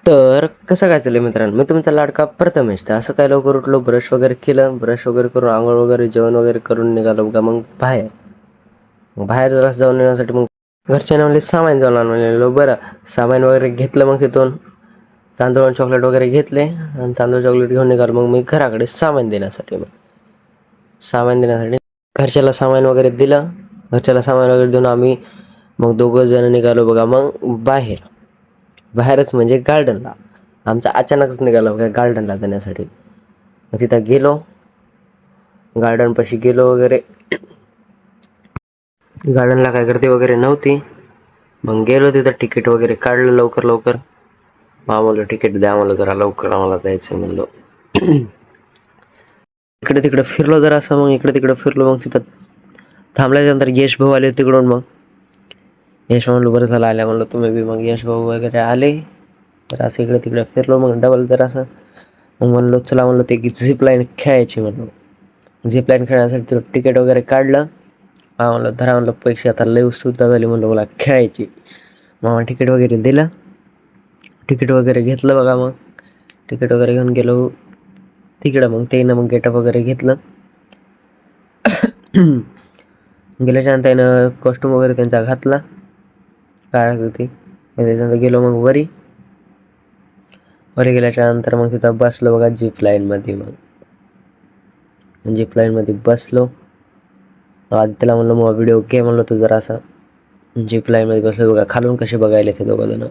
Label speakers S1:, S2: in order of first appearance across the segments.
S1: तर कसं काय चाललंय मित्रांनो, मी तुमचा लाडका प्रथमेश. तर असं काय लवकर उठलो, ब्रश वगैरे केलं, ब्रश वगैरे करून आंघोळ वगैरे जेवण वगैरे करून निघालो बघा मग बाहेर. मग बाहेर जरा जाऊन येण्यासाठी मग घरच्यांना म्हणले सामान जाऊन आण म्हणलेलो. बरं सामान वगैरे घेतलं, मग तिथून तांदूळ आणि चॉकलेट वगैरे घेतले आणि तांदूळ चॉकलेट घेऊन निघालो मग मी घराकडे सामान देण्यासाठी. घरच्याला सामान वगैरे दिलं. घरच्याला सामान वगैरे देऊन आम्ही मग दोघं जण निघालो बघा मग बाहेरच म्हणजे गार्डनला. आमचा अचानकच निघाला बघा गार्डनला जाण्यासाठी. मग तिथं गेलो, गार्डनपाशी गेलो वगैरे. गार्डनला काय गर्दी वगैरे नव्हती. मग गेलो तिथं, तिकीट वगैरे काढलं लवकर लवकर. म्हणलं तिकीट द्या, म्हणलं जरा लवकर आम्हाला जायचं म्हणलो. इकडे तिकडे फिरलो जरा असं, मग इकडे तिकडे फिरलो. मग तिथं थांबल्यानंतर यश भाऊ आले तिकडून. मग यश म्हणलो बरं झालं आल्या म्हणलं तुम्ही बी. मग यश भाऊ वगैरे आले. तर असं इकडे तिकडे फिरलो. मग डबल जर असं मग म्हणलो चला म्हणलो ते झिप लाईन खेळायची म्हणलो. झिप लाईन खेळण्यासाठी तिकीट वगैरे काढलं. म्हणलं धरा म्हणलं पैसे, आता लय उत्सुकता झाली म्हणलं मला खेळायची. मग तिकीट वगैरे दिलं, तिकीट वगैरे घेतलं बघा. मग तिकीट वगैरे घेऊन गेलो तिकडं. मग मग गेटअप वगैरे घेतलं. गेल्याच्यानंतर त्यानं कॉस्ट्यूम वगैरे त्यांचा घातला, काय होती. त्याच्यानंतर गेलो मग वरी गेल्याच्यानंतर मग तिथं बसलो बघा जीप लाईनमध्ये. मग जीप लाईनमध्ये बसलो. आधी त्याला म्हणलं मग व्हिडिओ घे म्हणलं तू जरा असा. जीप लाईनमध्ये बसलो बघा, खालून कसे बघायला ते दोघं जण.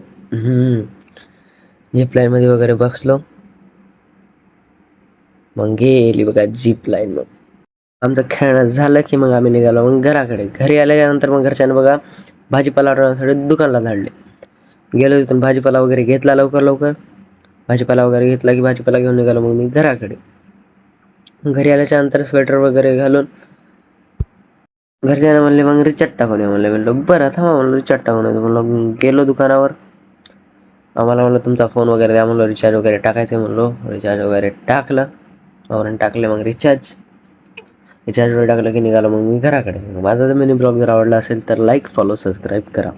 S1: जीप लाईनमध्ये वगैरे बसलो. मग गेली बघा जीप लाईन. मग आमचं खेळणं झालं की मग आम्ही निघालो मग घराकडे. घरी आल्याच्यानंतर मग घरच्यांनी बघा भाजीपाला आणण्यासाठी दुकानला धाडले. गेलो तिथून भाजीपाला वगैरे घेतला लवकर लवकर. भाजीपाला वगैरे घेतला की भाजीपाला घेऊन निघालो मग मी घराकडे. घरी आल्याच्यानंतर स्वेटर वगैरे घालून घरच्यांना म्हणले मग रिचार्ज टाकून ये म्हणले. म्हणलं बरं थांबा म्हणलं रिचार्ज टाकून येतो म्हणलं. गेलो दुकानावर. आम्हाला म्हणलं तुमचा फोन वगैरे द्या म्हणलं, रिचार्ज वगैरे टाकायचं म्हणलो. रिचार्ज वगैरे टाकलं. टाकले मग रिचार्ज वगैरे टाकलं की निघालो मग मी घराकडे. माझा जर मिनी ब्लॉग जर आवडला असेल तर लाईक, फॉलो, सबस्क्राईब करा.